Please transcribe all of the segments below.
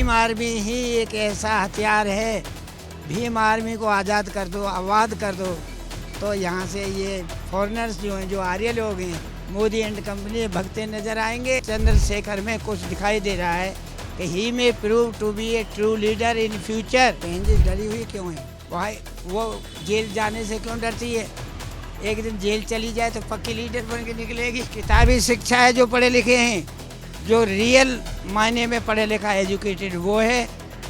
Bhim Army ही एक ऐसा हथियार है, भीम आर्मी को आज़ाद कर दो, आबाद कर दो, तो यहाँ से ये फॉरेनर्स जो हैं, जो आर्य लोग हैं, मोदी एंड कंपनी भगते नजर आएंगे। चंद्रशेखर में कुछ दिखाई दे रहा है कि ही में prove to be a true leader in future. बहन डरी हुई क्यों है? भाई वो जेल जाने से क्यों डरती है? एक दिन जेल चली जाए तो पक्की लीडर बन के निकलेगी। किताबी शिक्षा है जो पढ़े लिखे हैं, जो रियल मायने में पढ़े लिखा एजुकेटेड वो है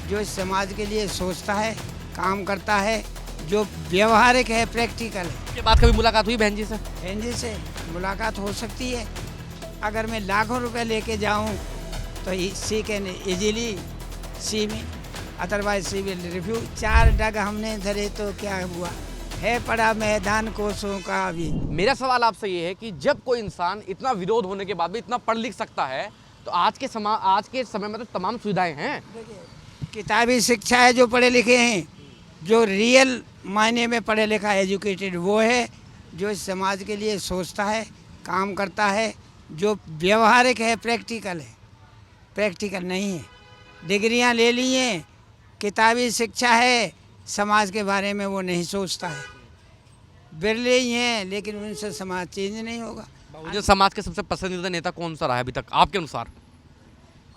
जो इस समाज के लिए सोचता है, काम करता है, जो व्यवहारिक है, प्रैक्टिकल है। उसके बाद कभी मुलाकात हुई बहन जी से? बहन जी से मुलाकात हो सकती है। अगर मैं लाखों रुपए लेके जाऊं तो she can easily see me, otherwise she will refuse. 4 डग हमने धरे तो क्या हुआ है, पड़ा मैदान कोसों का अभी। मेरा सवाल आपसे ये है कि जब कोई इंसान इतना विरोध होने के बाद भी इतना पढ़ लिख सकता है तो आज के समय में तो तमाम सुविधाएं हैं। किताबी शिक्षा है जो पढ़े लिखे हैं, जो रियल मायने में पढ़े लिखा एजुकेटेड वो है जो इस समाज के लिए सोचता है, काम करता है, जो व्यवहारिक है, प्रैक्टिकल है। प्रैक्टिकल नहीं है। डिग्रियां ले ली हैं, किताबी शिक्षा है, समाज के बारे में वो नहीं सोचता है। बिरले ही हैं लेकिन उनसे समाज चेंज नहीं होगा। बहुजन समाज के सबसे पसंदीदा नेता कौन सा रहा है अभी तक आपके अनुसार?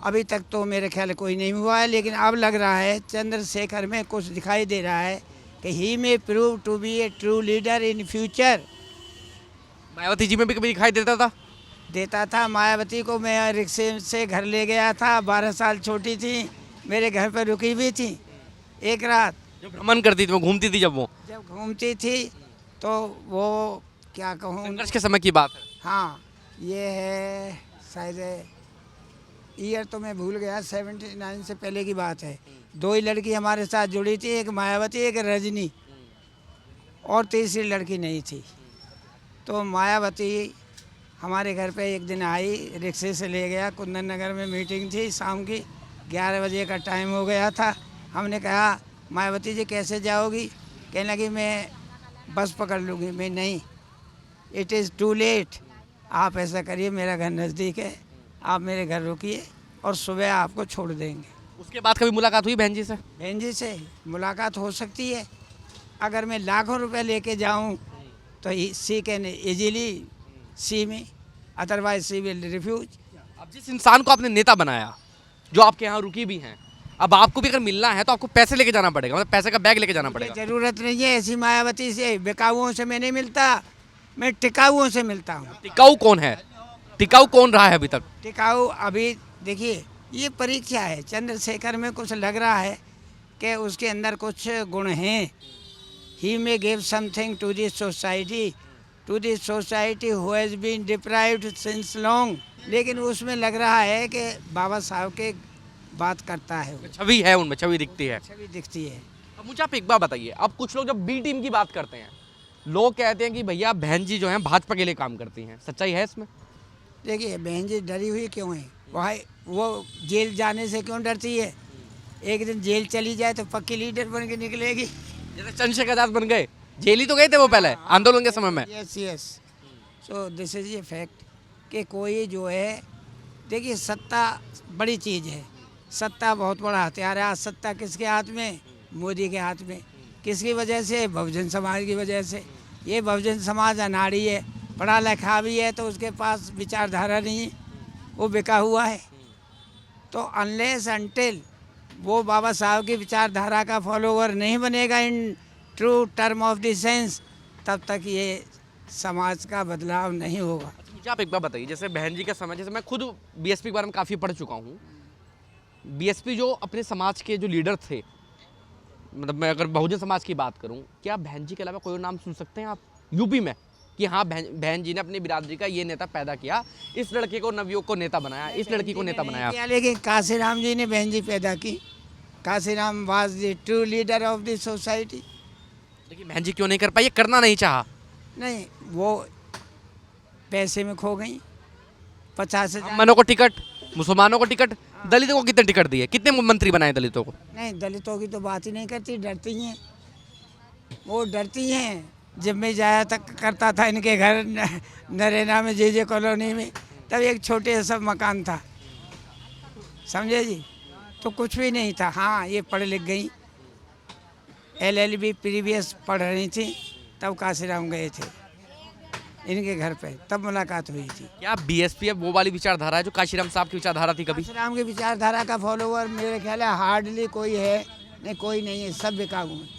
अभी तक तो मेरे ख्याल कोई नहीं हुआ है, लेकिन अब लग रहा है चंद्रशेखर में कुछ दिखाई दे रहा है कि ही में prove to be a true leader in future. Mayawati ji में भी कभी दिखाई देता था? मायावती को मैं रिक्शे से घर ले गया था, 12 साल छोटी थी, मेरे घर पर रुकी हुई थी एक रात। जो भ्रमण करती थी, वो घूमती थी, जब घूमती थी तो वो क्या कहूँ, संघर्ष के समय की बात है। हाँ, ये है शायद ईयर तो मैं भूल गया, 79 से पहले की बात है। 2 ही लड़की हमारे साथ जुड़ी थी, एक मायावती, एक रजनी, और तीसरी लड़की नहीं थी। तो मायावती हमारे घर पे एक दिन आई, रिक्शे से ले गया, कुंदन नगर में मीटिंग थी शाम की, 11 बजे का टाइम हो गया था। हमने कहा मायावती जी कैसे जाओगी? कहने लगी मैं बस पकड़ लूँगी। मैं नहीं, इट इज़ टू लेट। आप ऐसा करिए, मेरा घर नज़दीक है, आप मेरे घर रुकिए और सुबह आपको छोड़ देंगे। उसके बाद कभी मुलाकात हुई बहन जी से? बहन जी से मुलाकात हो सकती है। अगर मैं लाखों रुपए लेके जाऊं तो she can easily see me, otherwise she will refuse. अब जिस इंसान को आपने नेता बनाया, जो आपके यहाँ रुकी भी हैं, अब आपको भी अगर मिलना है तो आपको पैसे लेके जाना पड़ेगा, मतलब पैसे का बैग लेके जाना पड़ेगा। ज़रूरत नहीं है ऐसी मायावती से, बिकाऊओं से मैं नहीं मिलता, मैं टिकाऊओं से मिलता हूँ। टिकाऊ कौन है? टिकाऊ कौन रहा है अभी तक? टिकाऊ अभी देखिए, ये परीक्षा है। चंद्रशेखर में कुछ लग रहा है कि उसके अंदर कुछ गुण हैं। He may give something to this society who has been deprived since long. लेकिन उसमें लग रहा है कि बाबा साहब के बात करता है, छवि है उनमें, छवि दिखती है। छवि दिखती है। अब मुझे आप एक बात बताइए, अब कुछ लोग जब बी टीम की बात करते हैं, लोग कहते हैं कि भैया बहन जी जो हैं भाजपा के लिए काम करती हैं, सच्चाई है इसमें? देखिए, बहन जी डरी हुई क्यों है? भाई वो जेल जाने से क्यों डरती है? एक दिन जेल चली जाए तो पक्की लीडर बन के निकलेगी। जैसे चंद्रशेखर आजाद बन गए, जेल ही तो गए थे वो पहले आंदोलन के समय में। Yes. So this is a fact कि कोई जो है, देखिए सत्ता बड़ी चीज़ है, सत्ता बहुत बड़ा हथियार है। आज सत्ता किसके हाथ में? मोदी के हाथ में। किसकी वजह से? बहुजन समाज की वजह से। ये बहुजन समाज अनाड़ी है, पढ़ा लिखा भी है तो उसके पास विचारधारा नहीं है, वो बिका हुआ है। तो अनलेस अनटिल वो बाबा साहब की विचारधारा का फॉलोवर नहीं बनेगा in true term of the sense, तब तक ये समाज का बदलाव नहीं होगा। मुझे आप एक बात बताइए, जैसे बहन जी का समय, जैसे मैं खुद बीएसपी के बारे में काफ़ी पढ़ चुका हूँ। बीएसपी जो अपने समाज के जो लीडर थे, मतलब मैं अगर बहुजन समाज की बात करूं, क्या बहन जी के अलावा कोई और नाम सुन सकते हैं आप यूपी में कि हाँ बहन जी ने अपनी बिरादरी का ये नेता पैदा किया, इस लड़के को नवयुवक को नेता बनाया, इस लड़की को नेता बनाया? लेकिन काशीराम जी ने बहन जी पैदा की। Kashiram was the true leader of the society. लेकिन बहन जी क्यों नहीं कर पाई? करना नहीं चाहा? नहीं, वो पैसे में खो गई। 50,000 मनों को टिकट, मुसलमानों को टिकट, दलितों को कितने टिकट दिए? कितने मंत्री बनाए दलितों को? नहीं, दलितों की तो बात ही नहीं करती, डरती हैं वो, डरती हैं। जब मैं जाया तक करता था इनके घर नरेना में, जे कॉलोनी में, तब एक छोटे सा मकान था, समझे जी। तो कुछ भी नहीं था। हाँ, ये पढ़ लिख गई, LLB प्रीवियस पढ़ रही थी, तब काशीराम गए थे इनके घर पे, तब मुलाकात हुई थी। क्या बीएसपी अब वो वाली विचारधारा है जो काशीराम साहब की विचारधारा थी कभी? काशीराम की विचारधारा का फॉलोवर मेरे ख्याल है हार्डली कोई है, नहीं कोई नहीं है, सब बेकाबू हैं।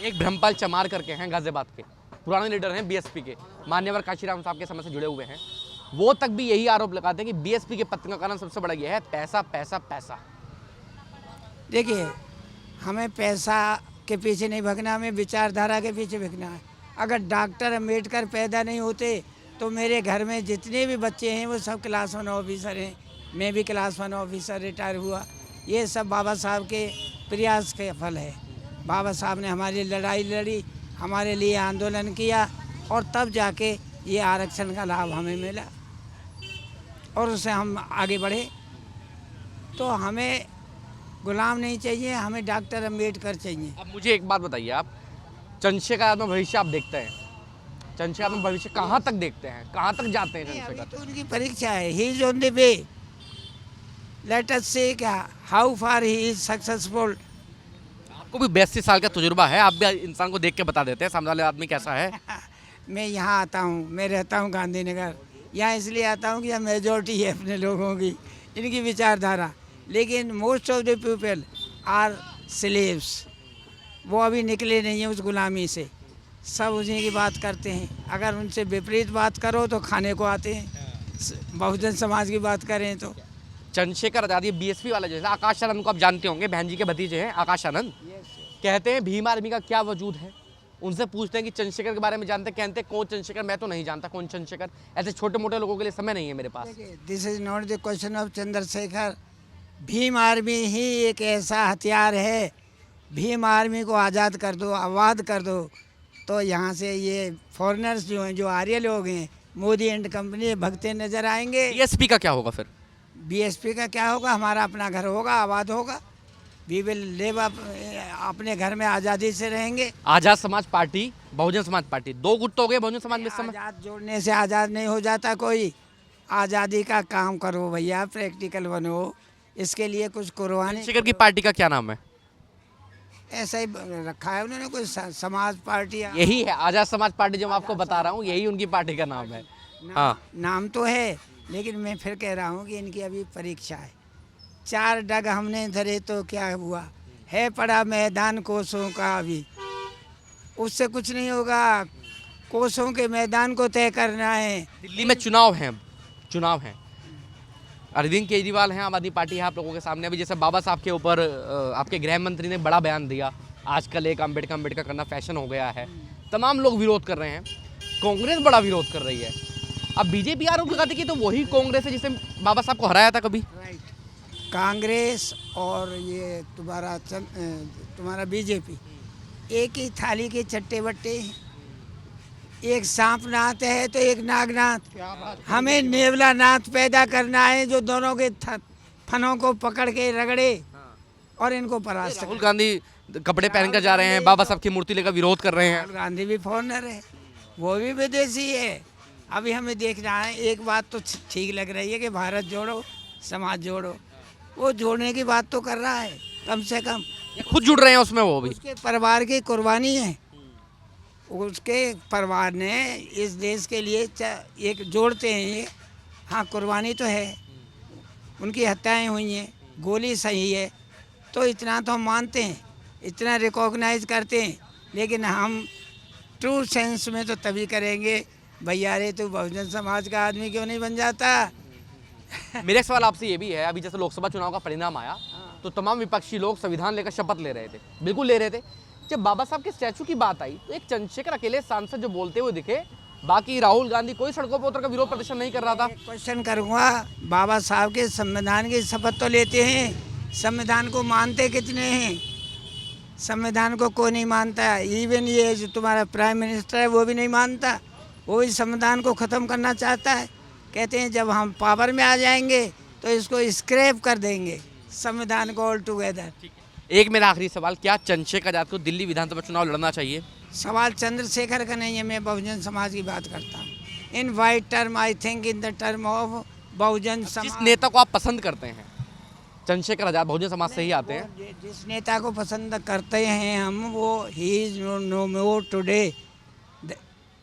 एक ब्रह्मपाल चमार करके हैं गाजियाबाद के, पुराने लीडर हैं बीएसपी के, मान्यवर काशीराम साहब के समय से जुड़े हुए हैं। वो तक भी यही आरोप लगाते हैं कि बीएसपी के पतन का कारण सबसे बड़ा यह है पैसा पैसा पैसा। देखिए, हमें पैसा के पीछे नहीं भगना, हमें विचारधारा के पीछे भगना है। अगर डॉक्टर अम्बेडकर पैदा नहीं होते तो मेरे घर में जितने भी बच्चे हैं वो सब क्लास 1 ऑफिसर हैं, मैं भी क्लास 1 ऑफिसर रिटायर हुआ। ये सब बाबा साहब के प्रयास के फल है। बाबा साहब ने हमारी लड़ाई लड़ी, हमारे लिए आंदोलन किया, और तब जाके ये आरक्षण का लाभ हमें मिला और उससे हम आगे बढ़े। तो हमें गुलाम नहीं चाहिए, हमें डॉक्टर अम्बेडकर चाहिए। अब मुझे एक बात बताइए, आप चंद्रशेखर में भविष्य आप देखते हैं, चंद्रशेखर में भविष्य कहाँ तक देखते हैं, कहाँ तक जाते हैं चंद्रशेखर? तो उनकी परीक्षा है, he is on the way, let us से क्या how far he is successful. आपको भी 82 साल का तजुर्बा है, आप भी इंसान को देख के बता देते हैं सामने वाले आदमी कैसा है। मैं यहाँ आता हूँ, मैं रहता हूँ गांधीनगर, यहाँ इसलिए आता हूँ कि यहाँ मेजॉरिटी है अपने लोगों की, इनकी विचारधारा। लेकिन most of the people are slaves, वो अभी निकले नहीं हैं उस गुलामी से, सब उसी की बात करते हैं। अगर उनसे विपरीत बात करो तो खाने को आते हैं, बहुजन समाज की बात करें तो। चंद्रशेखर आजादी बीएसपी वाला जैसे आकाश आनंद को आप जानते होंगे, बहन जी के भतीजे हैं आकाश आनंद, कहते हैं भीम आर्मी का क्या वजूद है। उनसे पूछते हैं कि चंद्रशेखर के बारे में जानते हैं, कहते हैं कौन चंद्रशेखर, मैं तो नहीं जानता कौन चंद्रशेखर। ऐसे छोटे मोटे लोगों के लिए समय नहीं है मेरे पास। This is not the question of Chandrashekhar. Bhim Army ही एक ऐसा हथियार है, भीम आर्मी को आज़ाद कर दो, आबाद कर दो, तो यहाँ से ये फॉरेनर्स जो हैं, जो आर्य लोग हैं, मोदी एंड कंपनी भगते नजर आएंगे। बीएसपी का क्या होगा फिर? बीएसपी का क्या होगा? हमारा अपना घर होगा, आबाद होगा। वी विल लिव अपने घर में आज़ादी से रहेंगे। आजाद समाज पार्टी, बहुजन समाज पार्टी, दो गुट तो हो गए बहुजन समाज में इस समय। आज़ाद जोड़ने से आज़ाद नहीं हो जाता कोई। आज़ादी का काम करो भैया, प्रैक्टिकल बनो, इसके लिए कुछ कुर्बानी। चंद्रशेखर की पार्टी का क्या नाम है? ऐसा ही रखा है उन्होंने, कोई समाज पार्टी। यही है आजाद समाज पार्टी, जो मैं आपको बता रहा हूँ, यही उनकी पार्टी का नाम है। हाँ, नाम तो है, लेकिन मैं फिर कह रहा हूँ कि इनकी अभी परीक्षा है। 4 डग हमने धरे तो क्या हुआ, है पड़ा मैदान कोसों का, अभी उससे कुछ नहीं होगा। कोसों के मैदान को तय करना है। दिल्ली में चुनाव है, चुनाव है। अरविंद केजरीवाल हैं, आम आदमी पार्टी है आप लोगों के सामने। अभी जैसे बाबा साहब के ऊपर आपके गृह मंत्री ने बड़ा बयान दिया, आजकल एक अम्बेडकर करना फैशन हो गया है, तमाम लोग विरोध कर रहे हैं, कांग्रेस बड़ा विरोध कर रही है। अब बीजेपी आरोप लगाती कि तो वही कांग्रेस है जिसने बाबा साहब को हराया था कभी। कांग्रेस और ये तुम्हारा बीजेपी एक ही थाली के चट्टे बट्टे हैं। एक सांप नाथ है तो एक नागनाथ। हमें नेवला नाथ पैदा करना है जो दोनों के फनों को पकड़ के रगड़े और इनको परास्त। राहुल गांधी कपड़े पहनकर जा रहे हैं, बाबा साहब की मूर्ति लेकर विरोध कर रहे हैं। राहुल गांधी भी फॉरेनर है, वो भी विदेशी है। अभी हमें देखना है, एक बात तो ठीक लग रही है कि भारत जोड़ो समाज जोड़ो, वो जोड़ने की बात तो कर रहा है, कम से कम खुद जुड़ रहे हैं उसमें। वो भी उसके परिवार की कुर्बानी है, उसके परिवार ने इस देश के लिए एक जोड़ते हैं ये। हाँ, कुर्बानी तो है, उनकी हत्याएं हुई हैं, गोली सही है, तो इतना तो हम मानते हैं, इतना रिकॉग्नाइज करते हैं। लेकिन हम ट्रू सेंस में तो तभी करेंगे भैया रे तू बहुजन समाज का आदमी क्यों नहीं बन जाता। मेरा एक सवाल आपसे ये भी है, अभी जैसे लोकसभा चुनाव का परिणाम आया तो तमाम विपक्षी लोग संविधान लेकर शपथ ले रहे थे, बिल्कुल ले रहे थे। जब बाबा साहब के स्टैचू की बात आई तो एक चंद्रशेखर अकेले सांसद जो बोलते हुए दिखे, बाकी राहुल गांधी कोई सड़कों पर उतर कर विरोध प्रदर्शन नहीं कर रहा था। क्वेश्चन करूँगा, बाबा साहब के संविधान की शपथ तो लेते हैं, संविधान को मानते कितने हैं? संविधान को कोई नहीं मानता। इवन ये जो तुम्हारा प्राइम मिनिस्टर है वो भी नहीं मानता, वो भी संविधान को ख़त्म करना चाहता है। कहते हैं जब हम पावर में आ जाएंगे तो इसको स्क्रैप कर देंगे, संविधान को ऑल टुगेदर। एक मेरा आखिरी सवाल, क्या चंद्रशेखर आजाद को दिल्ली विधानसभा चुनाव लड़ना चाहिए? सवाल चंद्रशेखर का नहीं है, मैं बहुजन समाज की बात करता हूँ। In wide term, I think in the term of Bahujan जिस समाज। नेता को आप पसंद करते हैं, चंद्रशेखर आजाद बहुजन समाज से ही आते हैं। जिस नेता को पसंद करते हैं हम, वो he is no more today,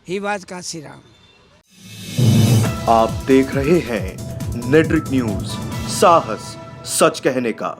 he was Kashiram. आप देख रहे हैं नेट्रिक न्यूज, साहस सच कहने का।